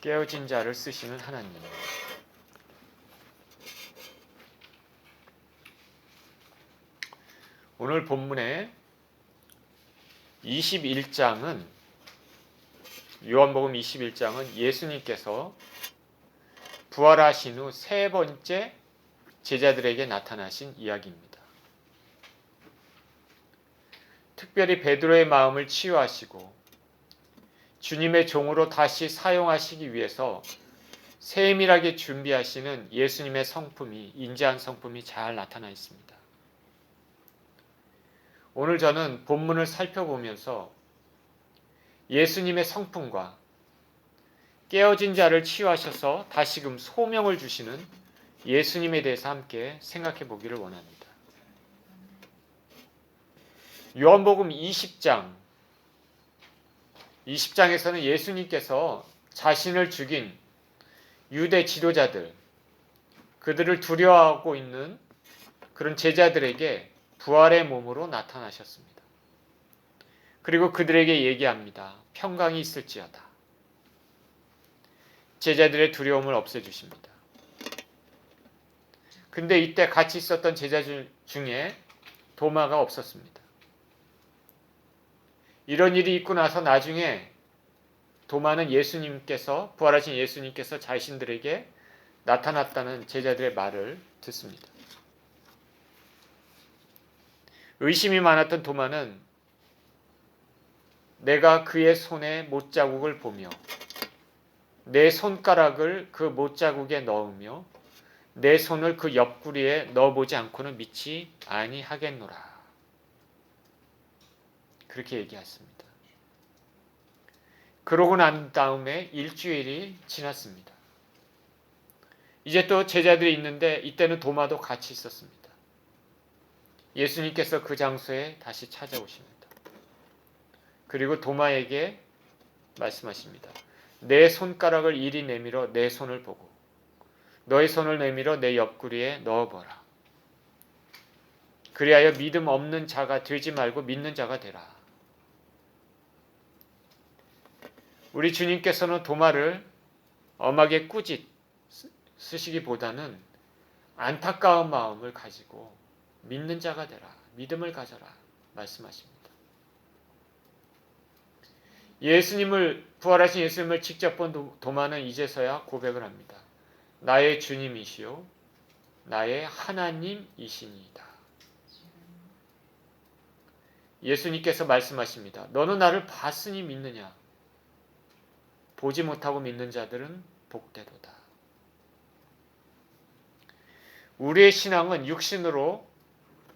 깨어진 자를 쓰시는 하나님. 오늘 본문의 21장은 요한복음 21장은 예수님께서 부활하신 후 세 번째 제자들에게 나타나신 이야기입니다. 특별히 베드로의 마음을 치유하시고 주님의 종으로 다시 사용하시기 위해서 세밀하게 준비하시는 예수님의 성품이, 인자한 성품이 잘 나타나 있습니다. 오늘 저는 본문을 살펴보면서 예수님의 성품과 깨어진 자를 치유하셔서 다시금 소명을 주시는 예수님에 대해서 함께 생각해 보기를 원합니다. 요한복음 20장에서는 예수님께서 자신을 죽인 유대 지도자들, 그들을 두려워하고 있는 그런 제자들에게 부활의 몸으로 나타나셨습니다. 그리고 그들에게 얘기합니다. 평강이 있을지어다. 제자들의 두려움을 없애주십니다. 근데 이때 같이 있었던 제자 중에 도마가 없었습니다. 이런 일이 있고 나서 나중에 도마는 부활하신 예수님께서 자신들에게 나타났다는 제자들의 말을 듣습니다. 의심이 많았던 도마는 내가 그의 손에 못자국을 보며 내 손가락을 그 못자국에 넣으며 내 손을 그 옆구리에 넣어보지 않고는 믿지 아니하겠노라. 그렇게 얘기했습니다. 그러고 난 다음에 일주일이 지났습니다. 이제 또 제자들이 있는데 이때는 도마도 같이 있었습니다. 예수님께서 그 장소에 다시 찾아오십니다. 그리고 도마에게 말씀하십니다. 내 손가락을 이리 내밀어 내 손을 보고 너의 손을 내밀어 내 옆구리에 넣어보라. 그리하여 믿음 없는 자가 되지 말고 믿는 자가 되라. 우리 주님께서는 도마를 엄하게 꾸짖 쓰시기보다는 안타까운 마음을 가지고 믿는 자가 되라. 믿음을 가져라. 말씀하십니다. 부활하신 예수님을 직접 본 도마는 이제서야 고백을 합니다. 나의 주님이시요 나의 하나님이시니이다. 예수님께서 말씀하십니다. 너는 나를 봤으니 믿느냐? 보지 못하고 믿는 자들은 복되도다. 우리의 신앙은 육신으로,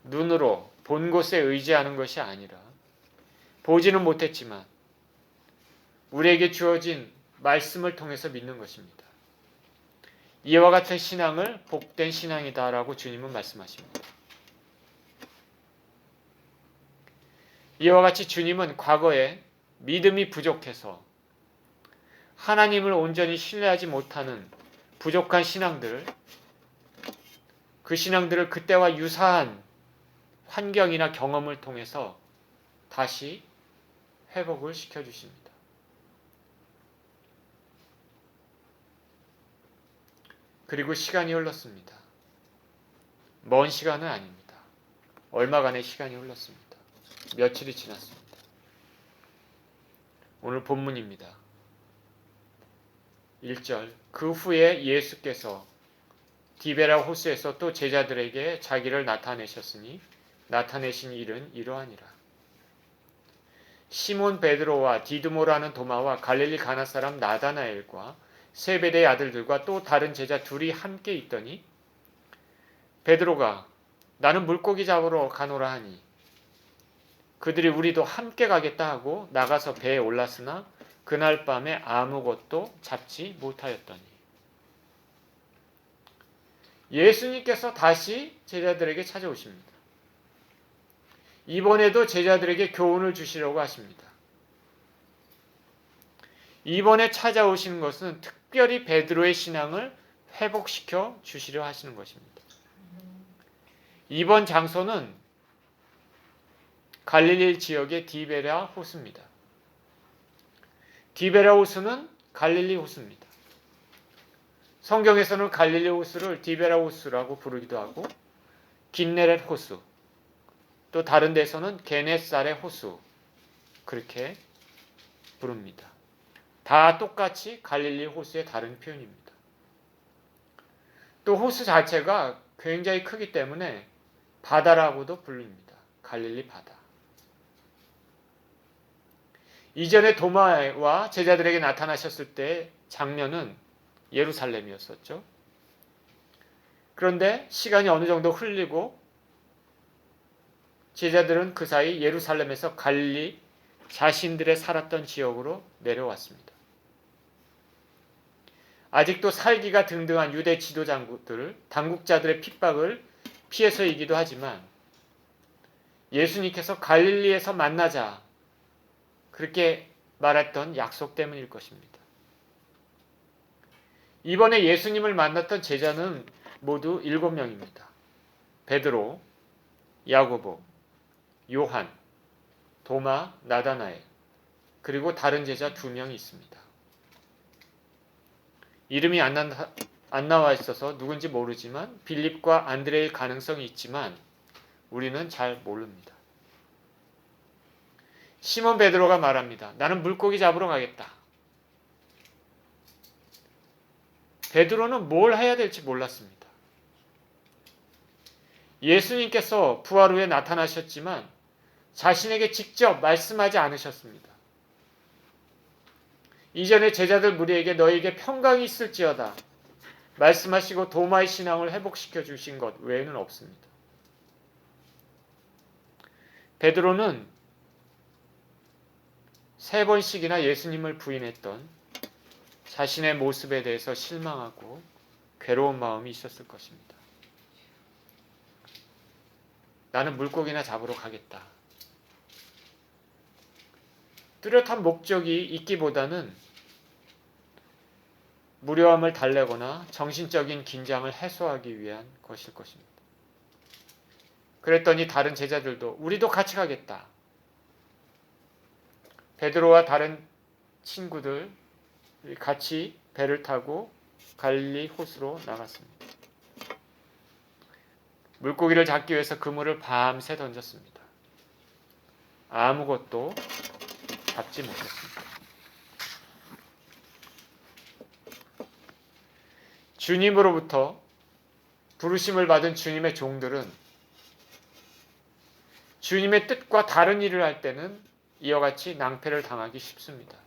눈으로 본 곳에 의지하는 것이 아니라 보지는 못했지만 우리에게 주어진 말씀을 통해서 믿는 것입니다. 이와 같은 신앙을 복된 신앙이다라고 주님은 말씀하십니다. 이와 같이 주님은 과거에 믿음이 부족해서 하나님을 온전히 신뢰하지 못하는 부족한 신앙들을, 그 신앙들을 그때와 유사한 환경이나 경험을 통해서 다시 회복을 시켜주십니다. 그리고 시간이 흘렀습니다. 먼 시간은 아닙니다. 얼마간의 시간이 흘렀습니다. 며칠이 지났습니다. 오늘 본문입니다. 1절 그 후에 예수께서 디베라 호수에서 또 제자들에게 자기를 나타내셨으니 나타내신 일은 이러하니라. 시몬 베드로와 디두모라는 도마와 갈릴리 가나 사람 나다나엘과 세베대의 아들들과 또 다른 제자 둘이 함께 있더니 베드로가 나는 물고기 잡으러 가노라 하니 그들이 우리도 함께 가겠다 하고 나가서 배에 올랐으나 그날 밤에 아무것도 잡지 못하였더니 예수님께서 다시 제자들에게 찾아오십니다. 이번에도 제자들에게 교훈을 주시려고 하십니다. 이번에 찾아오시는 것은 특별히 베드로의 신앙을 회복시켜 주시려 하시는 것입니다. 이번 장소는 갈릴리 지역의 디베라 호수입니다. 디베라 호수는 갈릴리 호수입니다. 성경에서는 갈릴리 호수를 디베라 호수라고 부르기도 하고 긴네렛 호수, 또 다른 데서는 게네사렛 호수 그렇게 부릅니다. 다 똑같이 갈릴리 호수의 다른 표현입니다. 또 호수 자체가 굉장히 크기 때문에 바다라고도 불립니다. 갈릴리 바다. 이전에 도마와 제자들에게 나타나셨을 때 장면은 예루살렘이었었죠. 그런데 시간이 어느 정도 흘리고 제자들은 그 사이 예루살렘에서 갈릴리 자신들의 살았던 지역으로 내려왔습니다. 아직도 살기가 등등한 유대 지도자들, 당국자들의 핍박을 피해서이기도 하지만 예수님께서 갈릴리에서 만나자 그렇게 말했던 약속 때문일 것입니다. 이번에 예수님을 만났던 제자는 모두 7명입니다. 베드로, 야고보, 요한, 도마, 나다나엘, 그리고 다른 제자 2명이 있습니다. 이름이 안 나와 있어서 누군지 모르지만 빌립과 안드레일 가능성이 있지만 우리는 잘 모릅니다. 시몬 베드로가 말합니다. 나는 물고기 잡으러 가겠다. 베드로는 뭘 해야 될지 몰랐습니다. 예수님께서 부활 후에 나타나셨지만 자신에게 직접 말씀하지 않으셨습니다. 이전에 제자들 무리에게 너에게 평강이 있을지어다 말씀하시고 도마의 신앙을 회복시켜 주신 것 외에는 없습니다. 베드로는 3번씩이나 예수님을 부인했던 자신의 모습에 대해서 실망하고 괴로운 마음이 있었을 것입니다. 나는 물고기나 잡으러 가겠다. 뚜렷한 목적이 있기보다는 무료함을 달래거나 정신적인 긴장을 해소하기 위한 것일 것입니다. 그랬더니 다른 제자들도 우리도 같이 가겠다. 베드로와 다른 친구들 같이 배를 타고 갈릴리 호수로 나갔습니다. 물고기를 잡기 위해서 그물을 밤새 던졌습니다. 아무것도 잡지 못했습니다. 주님으로부터 부르심을 받은 주님의 종들은 주님의 뜻과 다른 일을 할 때는 이와 같이 낭패를 당하기 쉽습니다.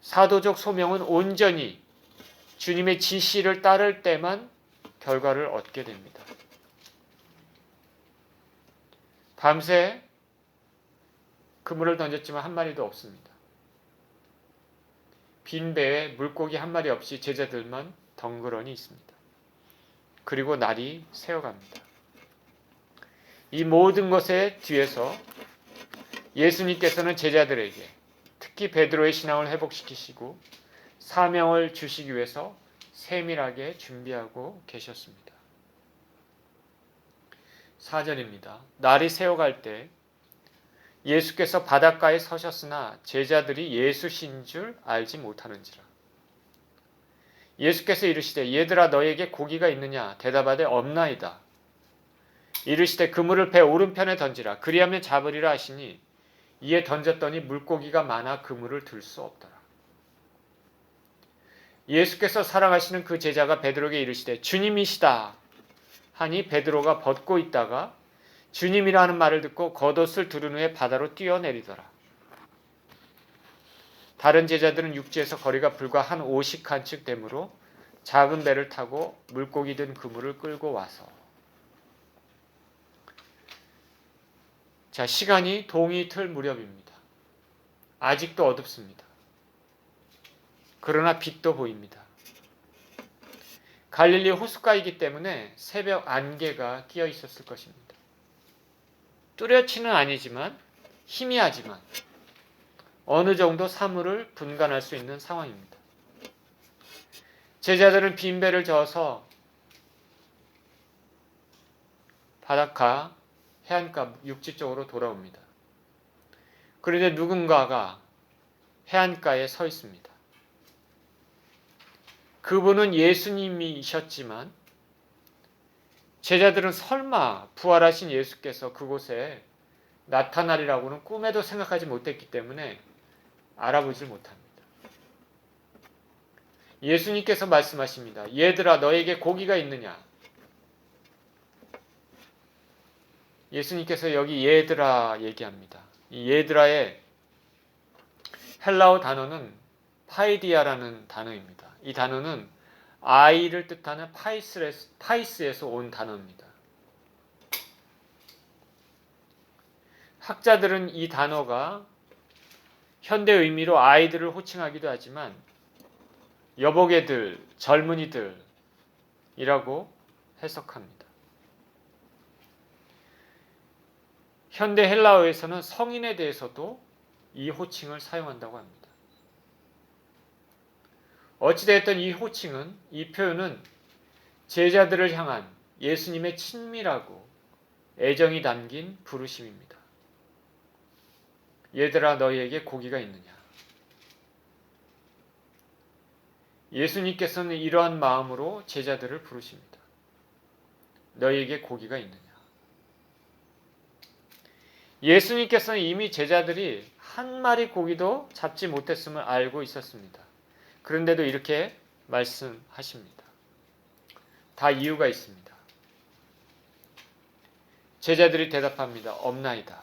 사도적 소명은 온전히 주님의 지시를 따를 때만 결과를 얻게 됩니다. 밤새 그물을 던졌지만 한 마리도 없습니다. 빈 배에 물고기 한 마리 없이 제자들만 덩그러니 있습니다. 그리고 날이 새어갑니다. 이 모든 것의 뒤에서 예수님께서는 제자들에게 특히 베드로의 신앙을 회복시키시고 사명을 주시기 위해서 세밀하게 준비하고 계셨습니다. 4절입니다. 날이 새어갈 때 예수께서 바닷가에 서셨으나 제자들이 예수신 줄 알지 못하는지라. 예수께서 이르시되 얘들아 너에게 고기가 있느냐 대답하되 없나이다. 이르시되 그물을 배 오른편에 던지라 그리하면 잡으리라 하시니 이에 던졌더니 물고기가 많아 그물을 들 수 없더라. 예수께서 사랑하시는 그 제자가 베드로에게 이르시되 주님이시다 하니 베드로가 벗고 있다가 주님이라는 말을 듣고 겉옷을 두른 후에 바다로 뛰어내리더라. 다른 제자들은 육지에서 거리가 불과 한 50칸쯤 되므로 작은 배를 타고 물고기 든 그물을 끌고 와서 자, 시간이 동이 틀 무렵입니다. 아직도 어둡습니다. 그러나 빛도 보입니다. 갈릴리 호숫가이기 때문에 새벽 안개가 끼어 있었을 것입니다. 뚜렷이는 아니지만 희미하지만 어느 정도 사물을 분간할 수 있는 상황입니다. 제자들은 빈배를 저어서 바닷가, 해안가, 육지 쪽으로 돌아옵니다. 그런데 누군가가 해안가에 서 있습니다. 그분은 예수님이셨지만 제자들은 설마 부활하신 예수께서 그곳에 나타나리라고는 꿈에도 생각하지 못했기 때문에 알아보질 못합니다. 예수님께서 말씀하십니다. 얘들아, 너에게 고기가 있느냐? 예수님께서 여기 얘들아 얘기합니다. 이 얘들아의 헬라어 단어는 파이디아라는 단어입니다. 이 단어는 아이를 뜻하는 파이스에서 온 단어입니다. 학자들은 이 단어가 현대 의미로 아이들을 호칭하기도 하지만 여보게들, 젊은이들이라고 해석합니다. 현대 헬라어에서는 성인에 대해서도 이 호칭을 사용한다고 합니다. 어찌됐든 이 표현은 제자들을 향한 예수님의 친밀하고 애정이 담긴 부르심입니다. 얘들아, 너희에게 고기가 있느냐? 예수님께서는 이러한 마음으로 제자들을 부르십니다. 너희에게 고기가 있느냐? 예수님께서는 이미 제자들이 한 마리 고기도 잡지 못했음을 알고 있었습니다. 그런데도 이렇게 말씀하십니다. 다 이유가 있습니다. 제자들이 대답합니다. 없나이다.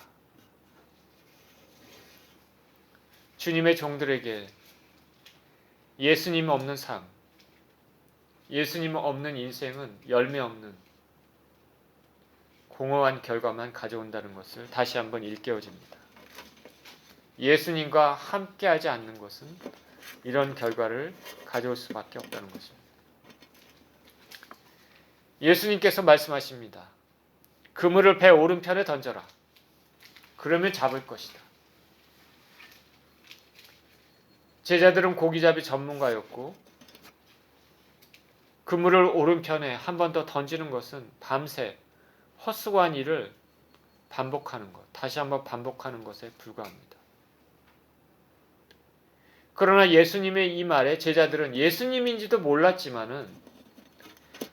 주님의 종들에게 예수님 없는 삶, 예수님 없는 인생은 열매 없는 공허한 결과만 가져온다는 것을 다시 한번 일깨워줍니다. 예수님과 함께하지 않는 것은 이런 결과를 가져올 수밖에 없다는 것입니다. 예수님께서 말씀하십니다. 그물을 배 오른편에 던져라. 그러면 잡을 것이다. 제자들은 고기잡이 전문가였고 그물을 오른편에 한 번 더 던지는 것은 밤새 헛수고한 일을 반복하는 것, 다시 한번 반복하는 것에 불과합니다. 그러나 예수님의 이 말에 제자들은 예수님인지도 몰랐지만은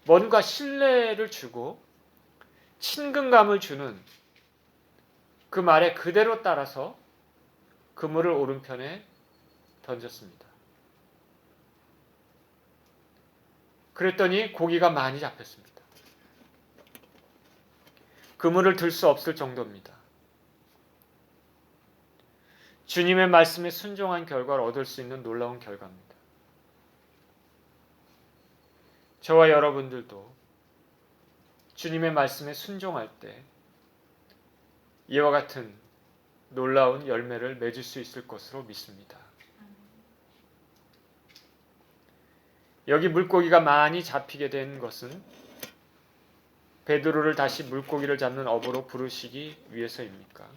뭔가 신뢰를 주고 친근감을 주는 그 말에 그대로 따라서 그물을 오른편에 던졌습니다. 그랬더니 고기가 많이 잡혔습니다. 그물을 들 수 없을 정도입니다. 주님의 말씀에 순종한 결과를 얻을 수 있는 놀라운 결과입니다. 저와 여러분들도 주님의 말씀에 순종할 때 이와 같은 놀라운 열매를 맺을 수 있을 것으로 믿습니다. 여기 물고기가 많이 잡히게 된 것은 베드로를 다시 물고기를 잡는 어부로 부르시기 위해서입니까?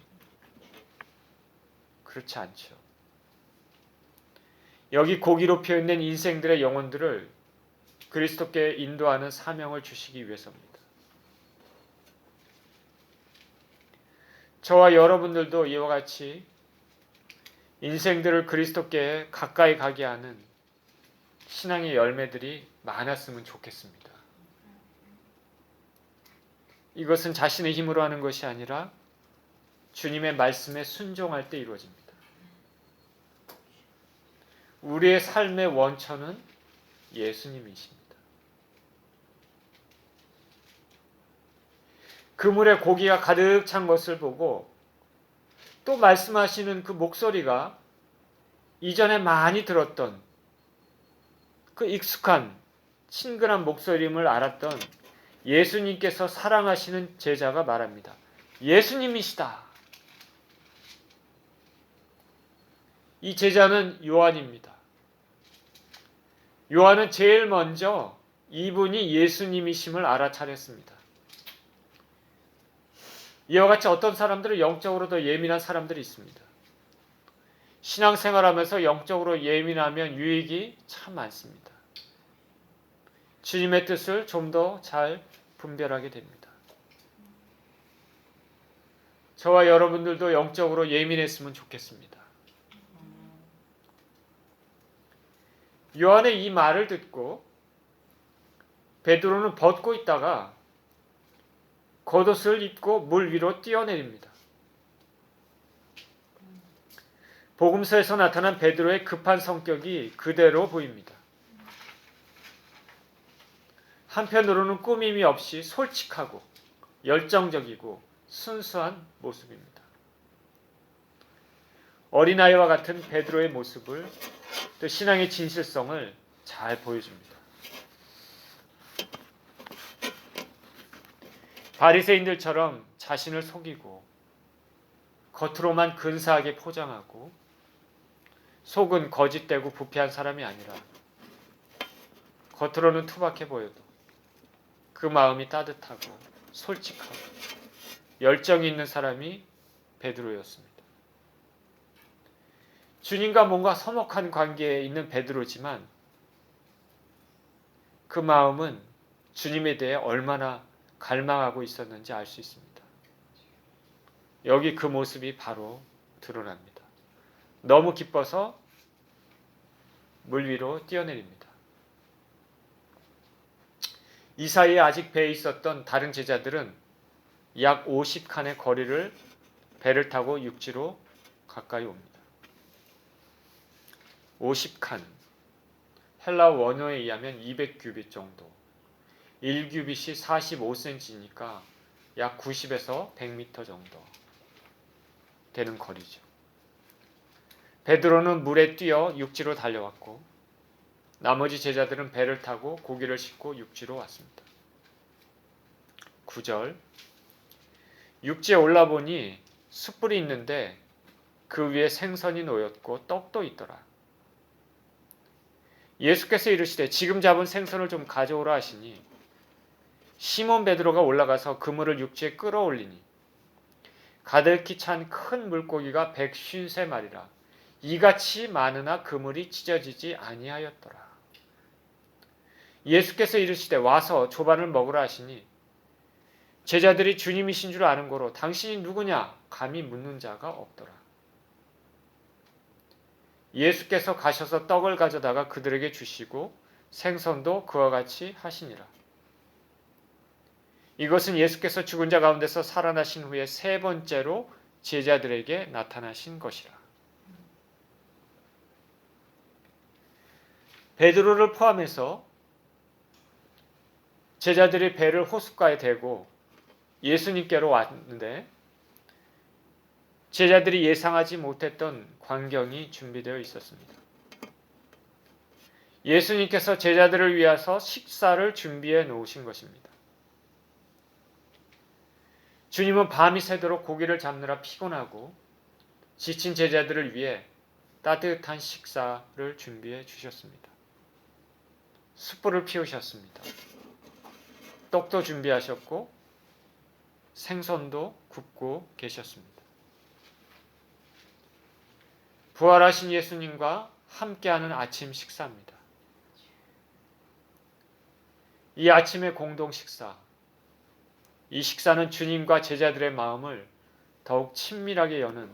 그렇지 않죠. 여기 고기로 표현된 인생들의 영혼들을 그리스도께 인도하는 사명을 주시기 위해서입니다. 저와 여러분들도 이와 같이 인생들을 그리스도께 가까이 가게 하는 신앙의 열매들이 많았으면 좋겠습니다. 이것은 자신의 힘으로 하는 것이 아니라 주님의 말씀에 순종할 때 이루어집니다. 우리의 삶의 원천은 예수님이십니다. 그물에 고기가 가득 찬 것을 보고 또 말씀하시는 그 목소리가 이전에 많이 들었던 그 익숙한 친근한 목소리임을 알았던 예수님께서 사랑하시는 제자가 말합니다. 예수님이시다. 이 제자는 요한입니다. 요한은 제일 먼저 이분이 예수님이심을 알아차렸습니다. 이와 같이 어떤 사람들은 영적으로 더 예민한 사람들이 있습니다. 신앙생활하면서 영적으로 예민하면 유익이 참 많습니다. 주님의 뜻을 좀 더 잘 분별하게 됩니다. 저와 여러분들도 영적으로 예민했으면 좋겠습니다. 요한의 이 말을 듣고 베드로는 벗고 있다가 겉옷을 입고 물 위로 뛰어내립니다. 복음서에서 나타난 베드로의 급한 성격이 그대로 보입니다. 한편으로는 꾸밈이 없이 솔직하고 열정적이고 순수한 모습입니다. 어린아이와 같은 베드로의 모습을, 또 신앙의 진실성을 잘 보여줍니다. 바리새인들처럼 자신을 속이고 겉으로만 근사하게 포장하고 속은 거짓되고 부패한 사람이 아니라 겉으로는 투박해 보여도 그 마음이 따뜻하고 솔직하고 열정이 있는 사람이 베드로였습니다. 주님과 뭔가 서먹한 관계에 있는 베드로지만 그 마음은 주님에 대해 얼마나 갈망하고 있었는지 알 수 있습니다. 여기 그 모습이 바로 드러납니다. 너무 기뻐서 물 위로 뛰어내립니다. 이 사이에 아직 배에 있었던 다른 제자들은 약 50칸의 거리를 배를 타고 육지로 가까이 옵니다. 50칸, 헬라어 원어에 의하면 200규빗 정도, 1규빗이 45cm니까 약 90에서 100m 정도 되는 거리죠. 베드로는 물에 뛰어 육지로 달려왔고 나머지 제자들은 배를 타고 고기를 싣고 육지로 왔습니다. 9절, 육지에 올라보니 숯불이 있는데 그 위에 생선이 놓였고 떡도 있더라. 예수께서 이르시되 지금 잡은 생선을 좀 가져오라 하시니 시몬 베드로가 올라가서 그물을 육지에 끌어올리니 가득히 찬 큰 물고기가 153마리라. 이같이 많으나 그물이 찢어지지 아니하였더라. 예수께서 이르시되 와서 조반을 먹으라 하시니 제자들이 주님이신 줄 아는 고로 당신이 누구냐 감히 묻는 자가 없더라. 예수께서 가셔서 떡을 가져다가 그들에게 주시고 생선도 그와 같이 하시니라. 이것은 예수께서 죽은 자 가운데서 살아나신 후에 세 번째로 제자들에게 나타나신 것이라. 베드로를 포함해서 제자들이 배를 호숫가에 대고 예수님께로 왔는데 제자들이 예상하지 못했던 광경이 준비되어 있었습니다. 예수님께서 제자들을 위해서 식사를 준비해 놓으신 것입니다. 주님은 밤이 새도록 고기를 잡느라 피곤하고 지친 제자들을 위해 따뜻한 식사를 준비해 주셨습니다. 숯불을 피우셨습니다. 떡도 준비하셨고 생선도 굽고 계셨습니다. 부활하신 예수님과 함께하는 아침 식사입니다. 이 아침의 공동 식사, 이 식사는 주님과 제자들의 마음을 더욱 친밀하게 여는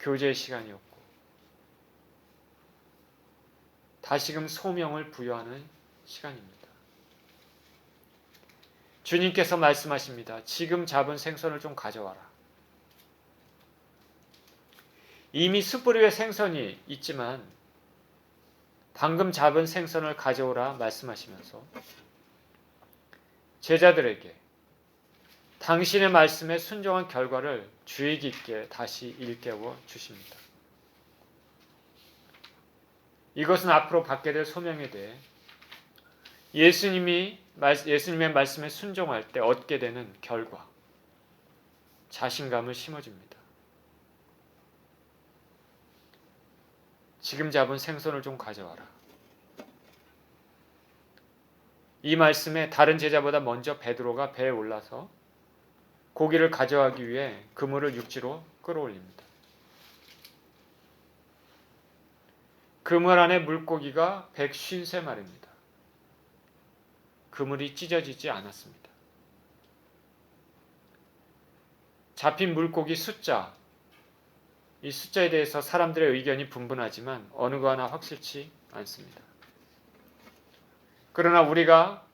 교제의 시간이었고 다시금 소명을 부여하는 시간입니다. 주님께서 말씀하십니다. 지금 잡은 생선을 좀 가져와라. 이미 숯불 위에 생선이 있지만 방금 잡은 생선을 가져오라 말씀하시면서 제자들에게 당신의 말씀에 순종한 결과를 주의 깊게 다시 일깨워 주십니다. 이것은 앞으로 받게 될 소명에 대해 예수님의 말씀에 순종할 때 얻게 되는 결과, 자신감을 심어줍니다. 지금 잡은 생선을 좀 가져와라. 이 말씀에 다른 제자보다 먼저 베드로가 배에 올라서 고기를 가져가기 위해 그물을 육지로 끌어올립니다. 그물 안에 물고기가 153마리입니다. 그물이 찢어지지 않았습니다. 잡힌 물고기 숫자 이 숫자에 대해서 사람들의 의견이 분분하지만 어느 거 하나 확실치 않습니다. 그러나 우리가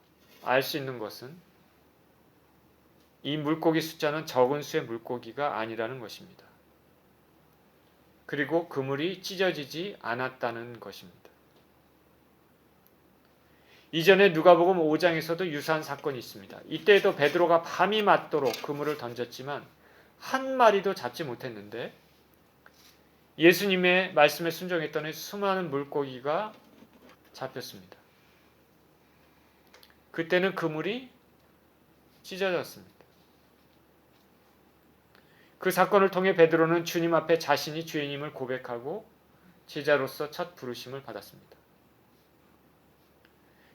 알 수 있는 것은 이 물고기 숫자는 적은 수의 물고기가 아니라는 것입니다. 그리고 그물이 찢어지지 않았다는 것입니다. 이전에 누가복음 5장에서도 유사한 사건이 있습니다. 이때에도 베드로가 밤이 맞도록 그물을 던졌지만 한 마리도 잡지 못했는데 예수님의 말씀에 순종했더니 수많은 물고기가 잡혔습니다. 그때는 그물이 찢어졌습니다. 그 사건을 통해 베드로는 주님 앞에 자신이 주인임을 고백하고 제자로서 첫 부르심을 받았습니다.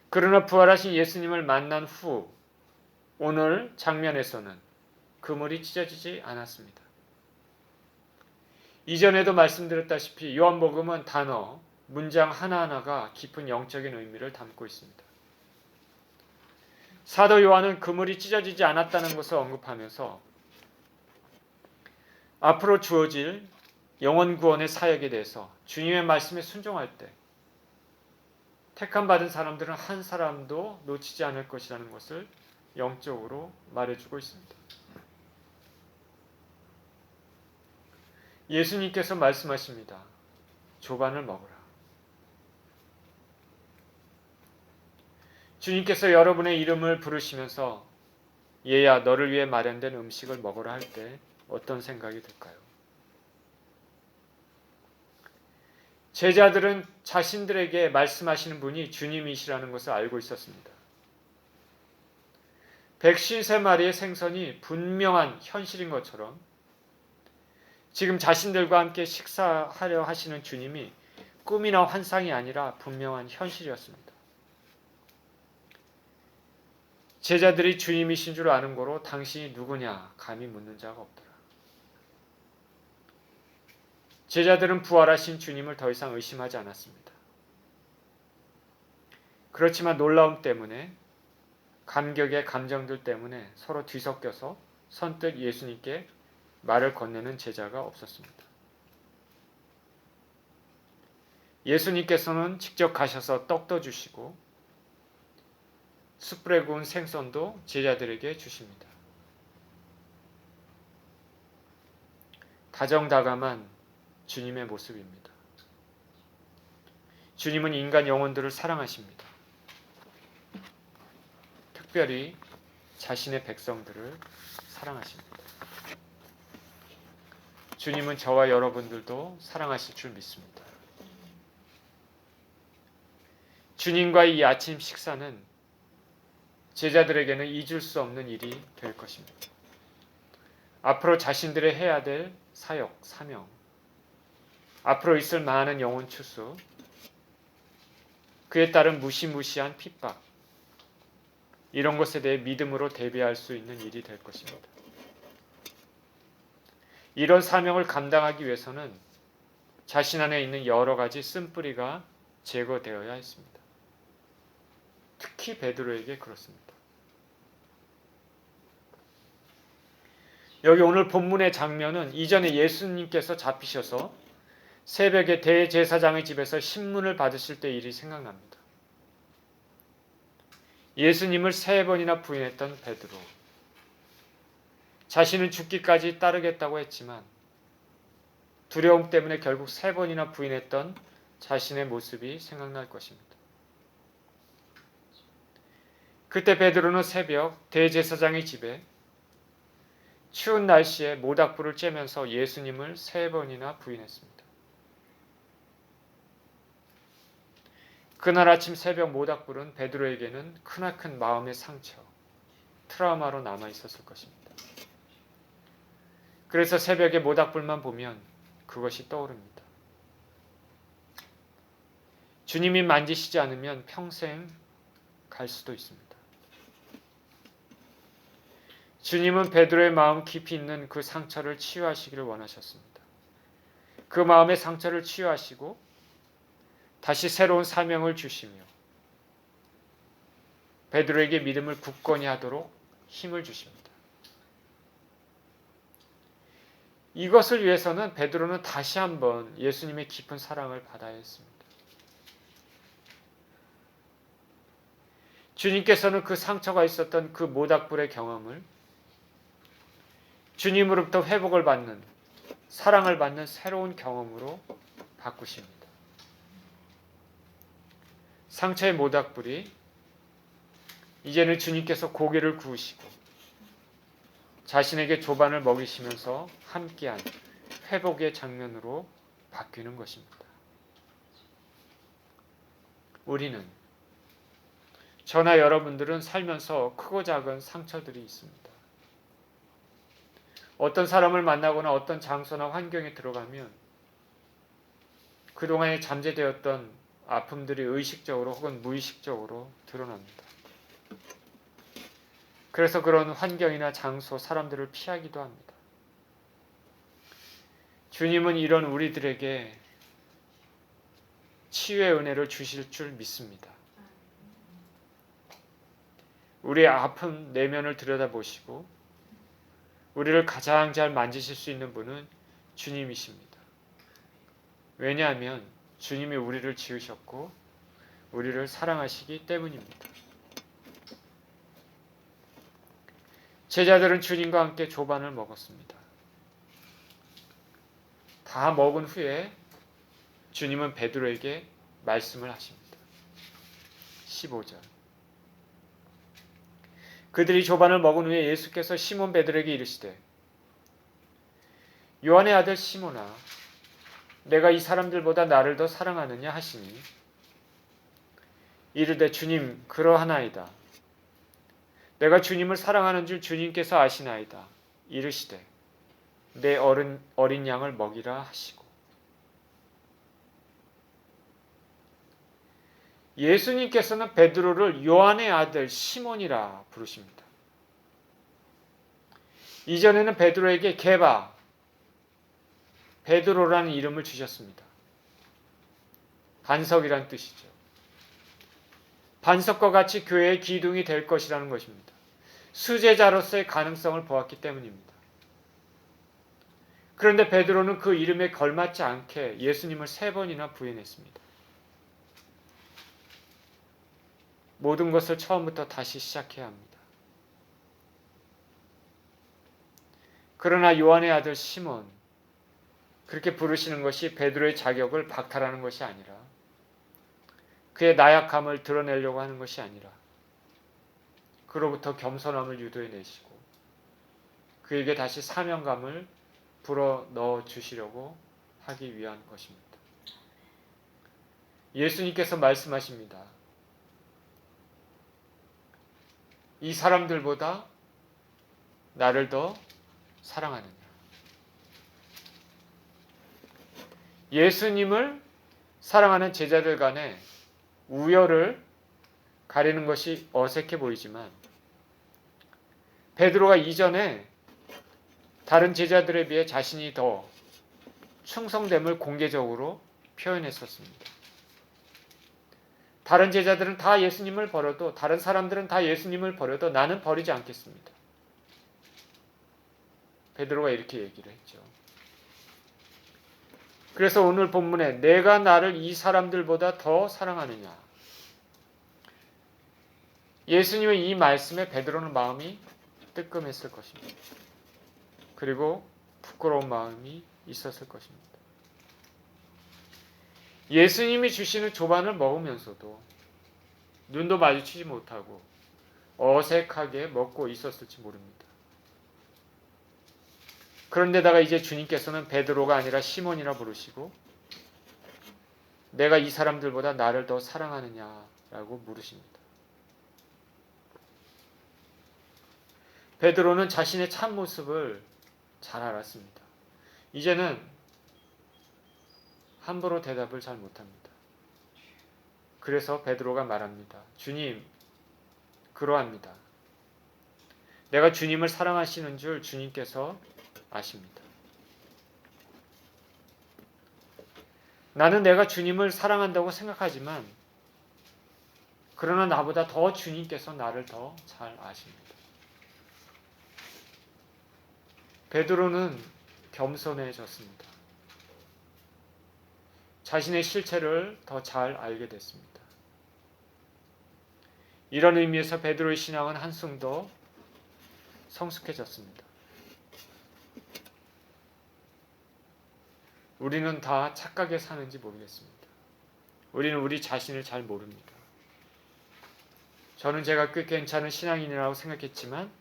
그러나 부활하신 예수님을 만난 후 오늘 장면에서는 그물이 찢어지지 않았습니다. 이전에도 말씀드렸다시피 요한복음은 단어, 문장 하나하나가 깊은 영적인 의미를 담고 있습니다. 사도 요한은 그물이 찢어지지 않았다는 것을 언급하면서 앞으로 주어질 영혼 구원의 사역에 대해서 주님의 말씀에 순종할 때 택함 받은 사람들은 한 사람도 놓치지 않을 것이라는 것을 영적으로 말해주고 있습니다. 예수님께서 말씀하십니다. 조반을 먹으라. 주님께서 여러분의 이름을 부르시면서 얘야 너를 위해 마련된 음식을 먹으라 할 때 어떤 생각이 들까요? 제자들은 자신들에게 말씀하시는 분이 주님이시라는 것을 알고 있었습니다. 153마리의 생선이 분명한 현실인 것처럼 지금 자신들과 함께 식사하려 하시는 주님이 꿈이나 환상이 아니라 분명한 현실이었습니다. 제자들이 주님이신 줄 아는 고로 당신이 누구냐 감히 묻는 자가 없더라. 제자들은 부활하신 주님을 더 이상 의심하지 않았습니다. 그렇지만 놀라움 때문에 감격의 감정들 때문에 서로 뒤섞여서 선뜻 예수님께 말을 건네는 제자가 없었습니다. 예수님께서는 직접 가셔서 떡도 주시고 숯불에 구운 생선도 제자들에게 주십니다. 다정다감한 주님의 모습입니다. 주님은 인간 영혼들을 사랑하십니다. 특별히 자신의 백성들을 사랑하십니다. 주님은 저와 여러분들도 사랑하실 줄 믿습니다. 주님과의 이 아침 식사는 제자들에게는 잊을 수 없는 일이 될 것입니다. 앞으로 자신들의 해야 될 사역, 사명, 앞으로 있을 많은 영혼 추수, 그에 따른 무시무시한 핍박, 이런 것에 대해 믿음으로 대비할 수 있는 일이 될 것입니다. 이런 사명을 감당하기 위해서는 자신 안에 있는 여러 가지 쓴뿌리가 제거되어야 했습니다. 특히 베드로에게 그렇습니다. 여기 오늘 본문의 장면은 이전에 예수님께서 잡히셔서 새벽에 대제사장의 집에서 신문을 받으실 때 일이 생각납니다. 예수님을 3번이나 부인했던 베드로. 자신은 죽기까지 따르겠다고 했지만 두려움 때문에 결국 3번이나 부인했던 자신의 모습이 생각날 것입니다. 그때 베드로는 새벽 대제사장의 집에 추운 날씨에 모닥불을 쬐면서 예수님을 3번이나 부인했습니다. 그날 아침 새벽 모닥불은 베드로에게는 크나큰 마음의 상처, 트라우마로 남아 있었을 것입니다. 그래서 새벽에 모닥불만 보면 그것이 떠오릅니다. 주님이 만지시지 않으면 평생 갈 수도 있습니다. 주님은 베드로의 마음 깊이 있는 그 상처를 치유하시기를 원하셨습니다. 그 마음의 상처를 치유하시고 다시 새로운 사명을 주시며 베드로에게 믿음을 굳건히 하도록 힘을 주십니다. 이것을 위해서는 베드로는 다시 한번 예수님의 깊은 사랑을 받아야 했습니다. 주님께서는 그 상처가 있었던 그 모닥불의 경험을 주님으로부터 회복을 받는, 사랑을 받는 새로운 경험으로 바꾸십니다. 상처의 모닥불이 이제는 주님께서 고기를 구우시고 자신에게 조반을 먹이시면서 함께한 회복의 장면으로 바뀌는 것입니다. 우리는, 저나 여러분들은 살면서 크고 작은 상처들이 있습니다. 어떤 사람을 만나거나 어떤 장소나 환경에 들어가면 그동안에 잠재되었던 아픔들이 의식적으로 혹은 무의식적으로 드러납니다. 그래서 그런 환경이나 장소, 사람들을 피하기도 합니다. 주님은 이런 우리들에게 치유의 은혜를 주실 줄 믿습니다. 우리의 아픔 내면을 들여다보시고 우리를 가장 잘 만지실 수 있는 분은 주님이십니다. 왜냐하면 주님이 우리를 지으셨고 우리를 사랑하시기 때문입니다. 제자들은 주님과 함께 조반을 먹었습니다. 다 먹은 후에 주님은 베드로에게 말씀을 하십니다. 15절. 그들이 조반을 먹은 후에 예수께서 시몬 베드로에게 이르시되 요한의 아들 시몬아 내가 이 사람들보다 나를 더 사랑하느냐 하시니 이르되 주님 그러하나이다. 내가 주님을 사랑하는 줄 주님께서 아시나이다. 이르시되 내 어린 양을 먹이라 하시고. 예수님께서는 베드로를 요한의 아들 시몬이라 부르십니다. 이전에는 베드로에게 게바, 베드로라는 이름을 주셨습니다. 반석이란 뜻이죠. 반석과 같이 교회의 기둥이 될 것이라는 것입니다. 수제자로서의 가능성을 보았기 때문입니다. 그런데 베드로는 그 이름에 걸맞지 않게 예수님을 3번이나 부인했습니다. 모든 것을 처음부터 다시 시작해야 합니다. 그러나 요한의 아들 시몬, 그렇게 부르시는 것이 베드로의 자격을 박탈하는 것이 아니라 그의 나약함을 드러내려고 하는 것이 아니라 그로부터 겸손함을 유도해내시고 그에게 다시 사명감을 불어넣어 주시려고 하기 위한 것입니다. 예수님께서 말씀하십니다. 이 사람들보다 나를 더 사랑하느냐. 예수님을 사랑하는 제자들 간에 우열을 가리는 것이 어색해 보이지만 베드로가 이전에 다른 제자들에 비해 자신이 더 충성됨을 공개적으로 표현했었습니다. 다른 제자들은 다 예수님을 버려도 다른 사람들은 다 예수님을 버려도 나는 버리지 않겠습니다. 베드로가 이렇게 얘기를 했죠. 그래서 오늘 본문에 내가 나를 이 사람들보다 더 사랑하느냐. 예수님의 이 말씀에 베드로는 마음이 뜨끔했을 것입니다. 그리고 부끄러운 마음이 있었을 것입니다. 예수님이 주시는 조반을 먹으면서도 눈도 마주치지 못하고 어색하게 먹고 있었을지 모릅니다. 그런데다가 이제 주님께서는 베드로가 아니라 시몬이라 부르시고 내가 이 사람들보다 나를 더 사랑하느냐라고 물으십니다. 베드로는 자신의 참모습을 잘 알았습니다. 이제는 함부로 대답을 잘 못합니다. 그래서 베드로가 말합니다. 주님, 그러합니다. 내가 주님을 사랑하시는 줄 주님께서 아십니다. 나는 내가 주님을 사랑한다고 생각하지만 그러나 나보다 더 주님께서 나를 더 잘 아십니다. 베드로는 겸손해졌습니다. 자신의 실체를 더 잘 알게 됐습니다. 이런 의미에서 베드로의 신앙은 한층 더 성숙해졌습니다. 우리는 다 착각에 사는지 모르겠습니다. 우리는 우리 자신을 잘 모릅니다. 저는 제가 꽤 괜찮은 신앙인이라고 생각했지만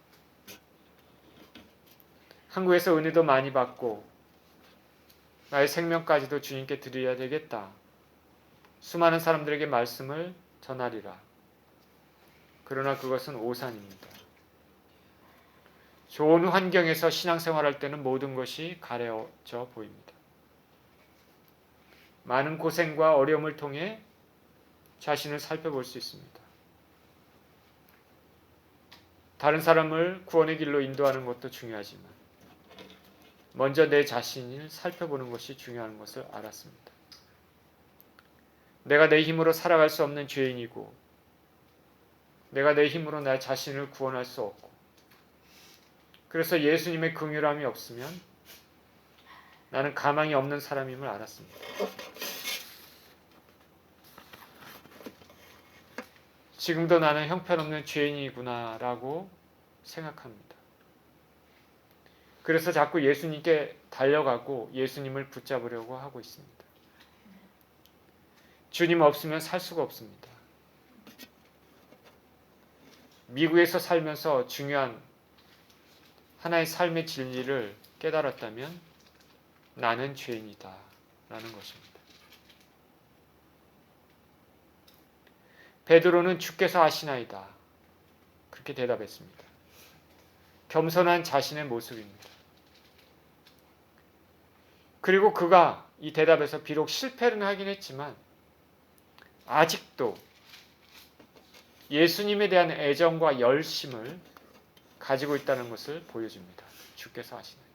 한국에서 은혜도 많이 받고 나의 생명까지도 주님께 드려야 되겠다. 수많은 사람들에게 말씀을 전하리라. 그러나 그것은 오산입니다. 좋은 환경에서 신앙생활할 때는 모든 것이 가려져 보입니다. 많은 고생과 어려움을 통해 자신을 살펴볼 수 있습니다. 다른 사람을 구원의 길로 인도하는 것도 중요하지만 먼저 내 자신을 살펴보는 것이 중요한 것을 알았습니다. 내가 내 힘으로 살아갈 수 없는 죄인이고 내가 내 힘으로 나 자신을 구원할 수 없고 그래서 예수님의 긍휼함이 없으면 나는 가망이 없는 사람임을 알았습니다. 지금도 나는 형편없는 죄인이구나라고 생각합니다. 그래서 자꾸 예수님께 달려가고 예수님을 붙잡으려고 하고 있습니다. 주님 없으면 살 수가 없습니다. 미국에서 살면서 중요한 하나의 삶의 진리를 깨달았다면 나는 죄인이다 라는 것입니다. 베드로는 주께서 아시나이다 그렇게 대답했습니다. 겸손한 자신의 모습입니다. 그리고 그가 이 대답에서 비록 실패는 하긴 했지만 아직도 예수님에 대한 애정과 열심을 가지고 있다는 것을 보여줍니다. 주께서 아시나이다.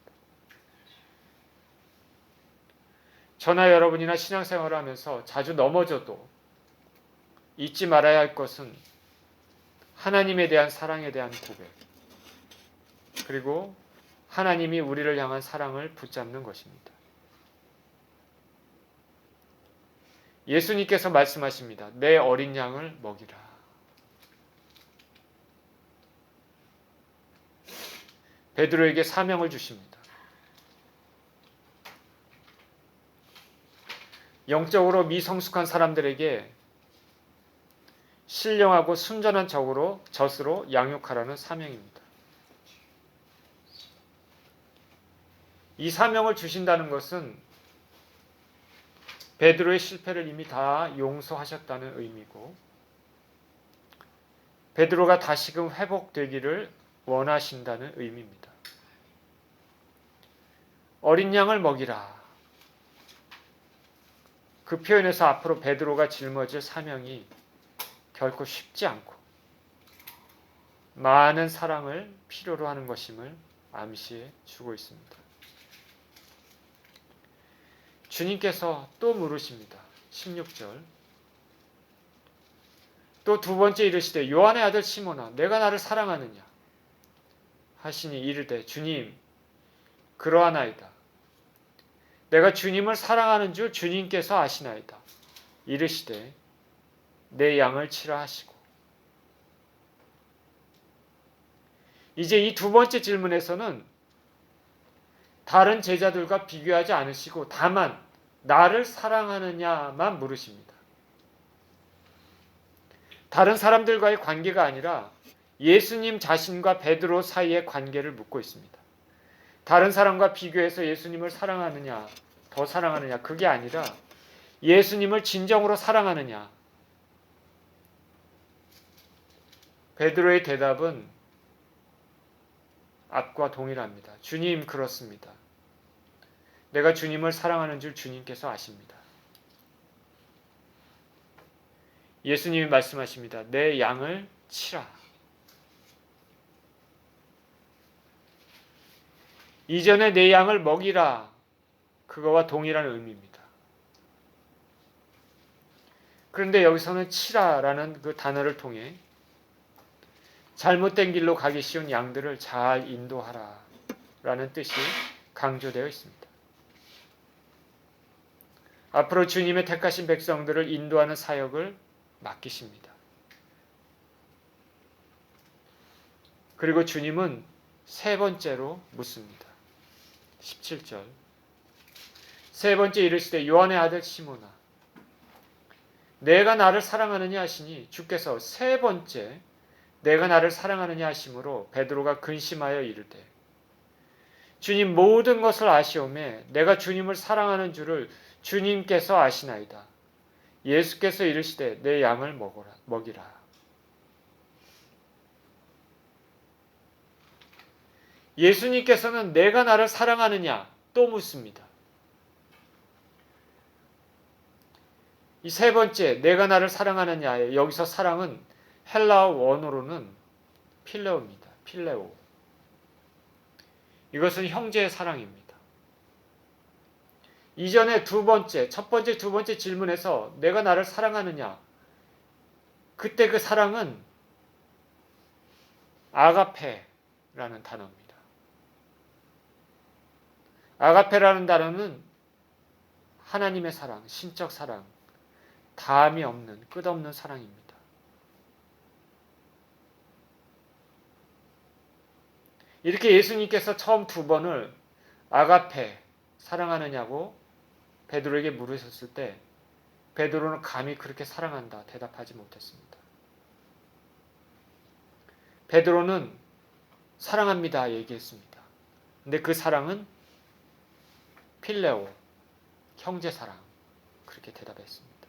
저나 여러분이나 신앙생활을 하면서 자주 넘어져도 잊지 말아야 할 것은 하나님에 대한 사랑에 대한 고백, 그리고 하나님이 우리를 향한 사랑을 붙잡는 것입니다. 예수님께서 말씀하십니다. 내 어린 양을 먹이라. 베드로에게 사명을 주십니다. 영적으로 미성숙한 사람들에게 신령하고 순전한 젖으로 양육하라는 사명입니다. 이 사명을 주신다는 것은 베드로의 실패를 이미 다 용서하셨다는 의미고 베드로가 다시금 회복되기를 원하신다는 의미입니다. 어린 양을 먹이라. 그 표현에서 앞으로 베드로가 짊어질 사명이 결코 쉽지 않고 많은 사랑을 필요로 하는 것임을 암시해 주고 있습니다. 주님께서 또 물으십니다. 16절. 또 두 번째 이르시되 요한의 아들 시몬아 내가 나를 사랑하느냐 하시니 이르되 주님 그러하나이다. 내가 주님을 사랑하는 줄 주님께서 아시나이다. 이르시되 내 양을 치라 하시고. 이제 이 두 번째 질문에서는 다른 제자들과 비교하지 않으시고 다만 나를 사랑하느냐만 물으십니다. 다른 사람들과의 관계가 아니라 예수님 자신과 베드로 사이의 관계를 묻고 있습니다. 다른 사람과 비교해서 예수님을 사랑하느냐, 더 사랑하느냐, 그게 아니라 예수님을 진정으로 사랑하느냐. 베드로의 대답은 앞과 동일합니다. 주님, 그렇습니다. 내가 주님을 사랑하는 줄 주님께서 아십니다. 예수님이 말씀하십니다. 내 양을 치라. 이전에 내 양을 먹이라. 그거와 동일한 의미입니다. 그런데 여기서는 치라라는 그 단어를 통해 잘못된 길로 가기 쉬운 양들을 잘 인도하라 라는 뜻이 강조되어 있습니다. 앞으로 주님의 택하신 백성들을 인도하는 사역을 맡기십니다. 그리고 주님은 세 번째로 묻습니다. 17절. 세 번째 이르시되 요한의 아들 시몬아 내가 나를 사랑하느냐 하시니 주께서 세 번째 내가 나를 사랑하느냐 하심으로 베드로가 근심하여 이르되 주님 모든 것을 아시오매 내가 주님을 사랑하는 줄을 주님께서 아시나이다. 예수께서 이르시되 내 양을 먹이라. 예수님께서는 내가 나를 사랑하느냐 또 묻습니다. 이 세 번째 내가 나를 사랑하느냐 여기서 사랑은 헬라어 원어로는 필레오입니다. 필레오. 이것은 형제의 사랑입니다. 이전에 첫 번째, 두 번째 질문에서 내가 나를 사랑하느냐 그때 그 사랑은 아가페라는 단어입니다. 아가페라는 단어는 하나님의 사랑, 신적 사랑, 다함이 없는 끝없는 사랑입니다. 이렇게 예수님께서 처음 두 번을 아가페 사랑하느냐고 베드로에게 물으셨을 때 베드로는 감히 그렇게 사랑한다 대답하지 못했습니다. 베드로는 사랑합니다 얘기했습니다. 근데 그 사랑은 필레오, 형제 사랑 그렇게 대답했습니다.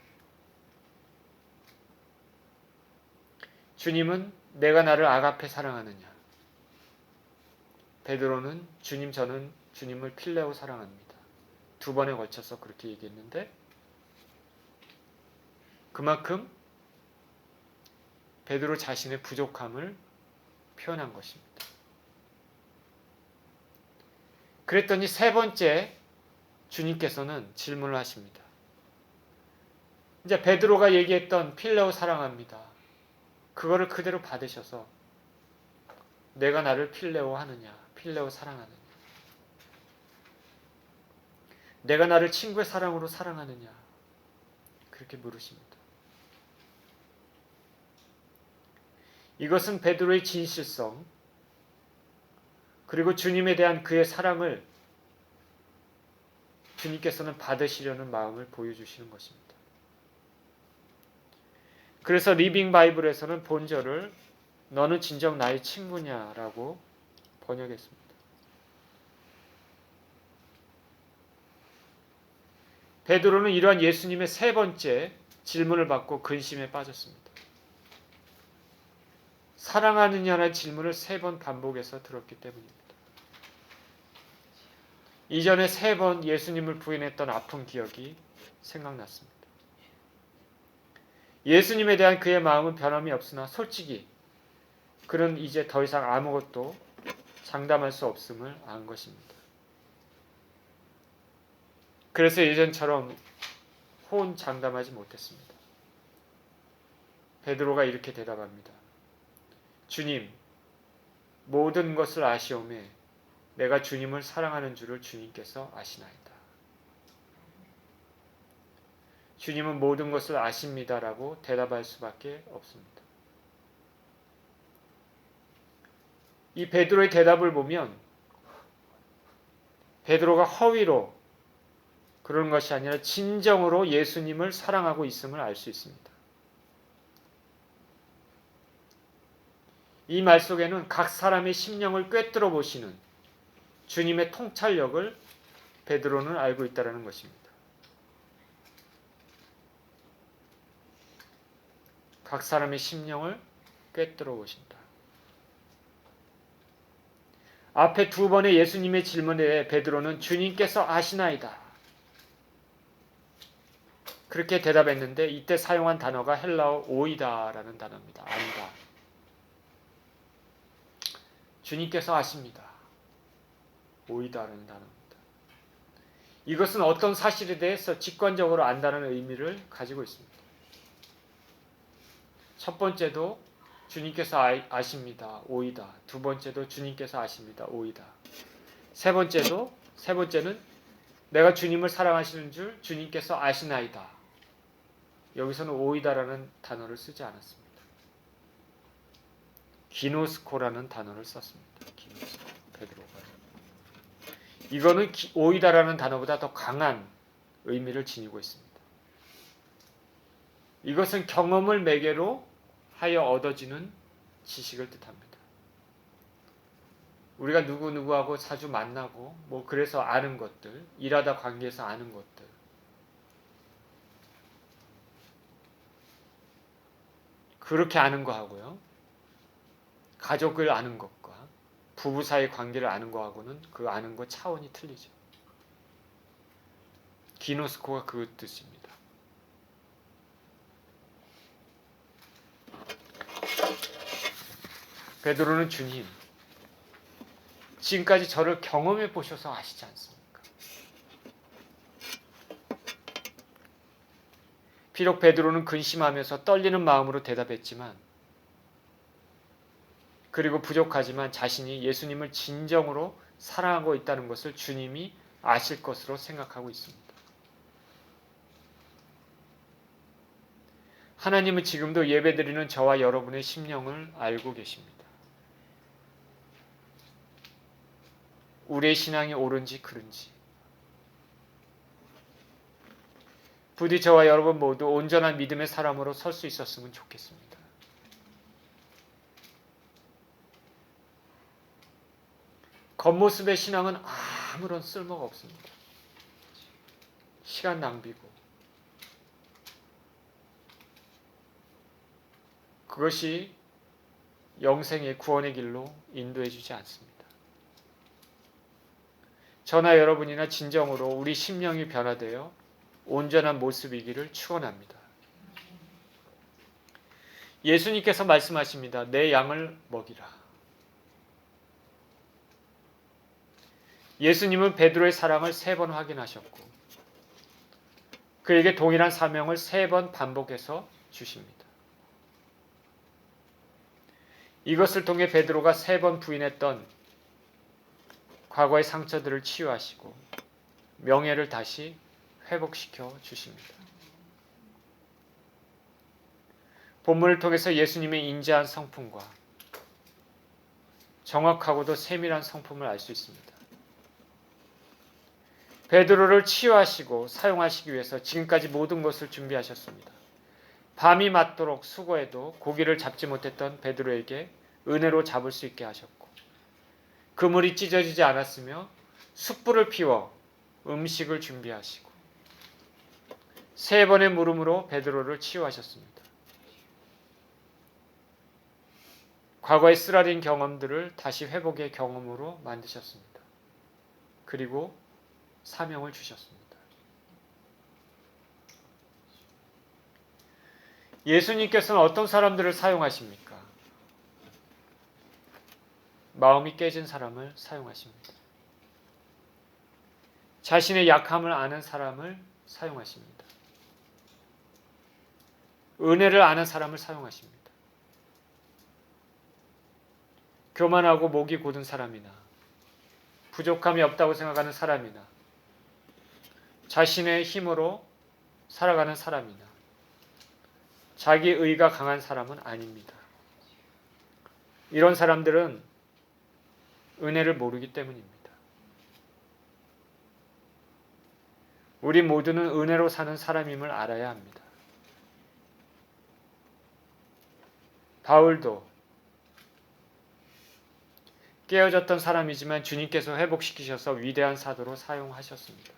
주님은 내가 나를 아가페 사랑하느냐 베드로는 저는 주님을 필레오 사랑합니다. 두 번에 걸쳐서 그렇게 얘기했는데 그만큼 베드로 자신의 부족함을 표현한 것입니다. 그랬더니 세 번째 주님께서는 질문을 하십니다. 이제 베드로가 얘기했던 필레오 사랑합니다. 그거를 그대로 받으셔서 내가 나를 필레오 하느냐, 필레오 사랑하느냐, 내가 나를 친구의 사랑으로 사랑하느냐 그렇게 물으십니다. 이것은 베드로의 진실성 그리고 주님에 대한 그의 사랑을 주님께서는 받으시려는 마음을 보여주시는 것입니다. 그래서 리빙 바이블에서는 본절을 너는 진정 나의 친구냐라고 번역했습니다. 베드로는 이러한 예수님의 세 번째 질문을 받고 근심에 빠졌습니다. 사랑하느냐는 질문을 세 번 반복해서 들었기 때문입니다. 이전에 세 번 예수님을 부인했던 아픈 기억이 생각났습니다. 예수님에 대한 그의 마음은 변함이 없으나 솔직히 그는 이제 더 이상 아무것도 장담할 수 없음을 안 것입니다. 그래서 예전처럼 호언장담하지 못했습니다. 베드로가 이렇게 대답합니다. 주님, 모든 것을 아시오매 내가 주님을 사랑하는 줄을 주님께서 아시나이다. 주님은 모든 것을 아십니다라고 대답할 수밖에 없습니다. 이 베드로의 대답을 보면 베드로가 허위로 그런 것이 아니라 진정으로 예수님을 사랑하고 있음을 알 수 있습니다. 이 말 속에는 각 사람의 심령을 꿰뚫어 보시는 주님의 통찰력을 베드로는 알고 있다는 것입니다. 각 사람의 심령을 꿰뚫어 보신다. 앞에 두 번의 예수님의 질문에 대해 베드로는 주님께서 아시나이다. 그렇게 대답했는데 이때 사용한 단어가 헬라어 오이다라는 단어입니다. 안다. 주님께서 아십니다. 오이다라는 단어입니다. 이것은 어떤 사실에 대해서 직관적으로 안다는 의미를 가지고 있습니다. 첫 번째도 주님께서 아십니다. 오이다. 두 번째도 주님께서 아십니다. 오이다. 세 번째도 세 번째는 내가 주님을 사랑하시는 줄 주님께서 아시나이다. 여기서는 오이다라는 단어를 쓰지 않았습니다. 기노스코라는 단어를 썼습니다. 기노스코, 베드로가. 이거는 오이다라는 단어보다 더 강한 의미를 지니고 있습니다. 이것은 경험을 매개로 하여 얻어지는 지식을 뜻합니다. 우리가 누구누구하고 자주 만나고 뭐 그래서 아는 것들, 일하다 관계에서 아는 것들, 그렇게 아는 거하고요, 가족을 아는 것과 부부 사이 관계를 아는 거하고는 그 아는 것 차원이 틀리죠. 기노스코가 그 뜻입니다. 베드로는 주님, 지금까지 저를 경험해 보셔서 아시지 않습니까? 비록 베드로는 근심하면서 떨리는 마음으로 대답했지만, 그리고 부족하지만 자신이 예수님을 진정으로 사랑하고 있다는 것을 주님이 아실 것으로 생각하고 있습니다. 하나님은 지금도 예배드리는 저와 여러분의 심령을 알고 계십니다. 우리의 신앙이 옳은지 그른지, 부디 저와 여러분 모두 온전한 믿음의 사람으로 설 수 있었으면 좋겠습니다. 겉모습의 신앙은 아무런 쓸모가 없습니다. 시간 낭비고, 그것이 영생의 구원의 길로 인도해 주지 않습니다. 저나 여러분이나 진정으로 우리 심령이 변화되어 온전한 모습이기를 축원합니다. 예수님께서 말씀하십니다. 내 양을 먹이라. 예수님은 베드로의 사랑을 3번 확인하셨고 그에게 동일한 사명을 3번 반복해서 주십니다. 이것을 통해 베드로가 3번 부인했던 과거의 상처들을 치유하시고 명예를 다시 회복시켜 주십니다. 본문을 통해서 예수님의 인자한 성품과 정확하고도 세밀한 성품을 알 수 있습니다. 베드로를 치유하시고 사용하시기 위해서 지금까지 모든 것을 준비하셨습니다. 밤이 맞도록 수고해도 고기를 잡지 못했던 베드로에게 은혜로 잡을 수 있게 하셨고, 그물이 찢어지지 않았으며 숯불을 피워 음식을 준비하시고 3번의 물음으로 베드로를 치유하셨습니다. 과거의 쓰라린 경험들을 다시 회복의 경험으로 만드셨습니다. 그리고 사명을 주셨습니다. 예수님께서는 어떤 사람들을 사용하십니까? 마음이 깨진 사람을 사용하십니다. 자신의 약함을 아는 사람을 사용하십니다. 은혜를 아는 사람을 사용하십니다. 교만하고 목이 곧은 사람이나 부족함이 없다고 생각하는 사람이나 자신의 힘으로 살아가는 사람이나 자기 의가 강한 사람은 아닙니다. 이런 사람들은 은혜를 모르기 때문입니다. 우리 모두는 은혜로 사는 사람임을 알아야 합니다. 바울도 깨어졌던 사람이지만 주님께서 회복시키셔서 위대한 사도로 사용하셨습니다.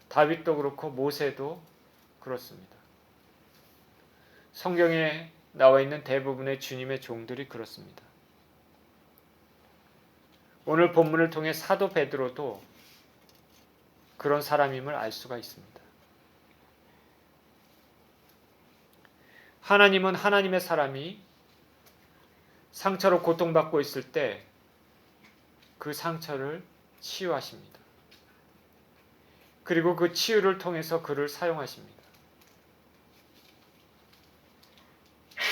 다윗도 그렇고 모세도 그렇습니다. 성경에 나와 있는 대부분의 주님의 종들이 그렇습니다. 오늘 본문을 통해 사도 베드로도 그런 사람임을 알 수가 있습니다. 하나님은 하나님의 사람이 상처로 고통받고 있을 때 그 상처를 치유하십니다. 그리고 그 치유를 통해서 그를 사용하십니다.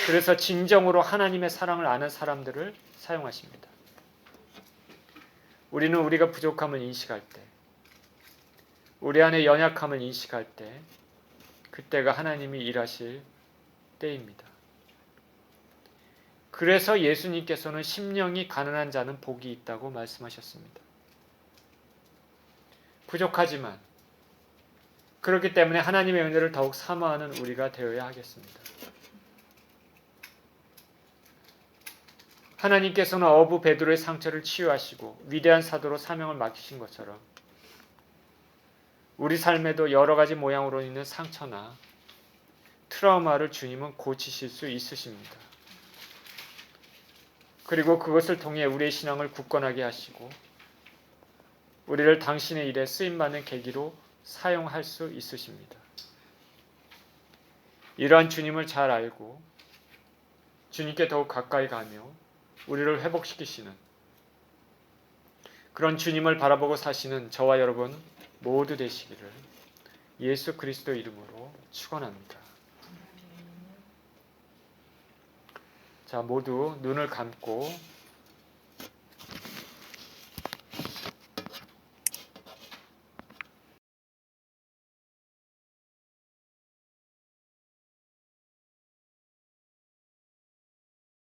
그래서 진정으로 하나님의 사랑을 아는 사람들을 사용하십니다. 우리는 우리가 부족함을 인식할 때, 우리 안에 연약함을 인식할 때, 그때가 하나님이 일하실 때입니다. 그래서 예수님께서는 심령이 가난한 자는 복이 있다고 말씀하셨습니다. 부족하지만 그렇기 때문에 하나님의 은혜를 더욱 사모하는 우리가 되어야 하겠습니다. 하나님께서는 어부 베드로의 상처를 치유하시고 위대한 사도로 사명을 맡기신 것처럼 우리 삶에도 여러 가지 모양으로 있는 상처나 트라우마를 주님은 고치실 수 있으십니다. 그리고 그것을 통해 우리의 신앙을 굳건하게 하시고 우리를 당신의 일에 쓰임받는 계기로 사용할 수 있으십니다. 이러한 주님을 잘 알고 주님께 더욱 가까이 가며 우리를 회복시키시는 그런 주님을 바라보고 사시는 저와 여러분 모두 되시기를 예수 그리스도 이름으로 축원합니다. 자, 모두 눈을 감고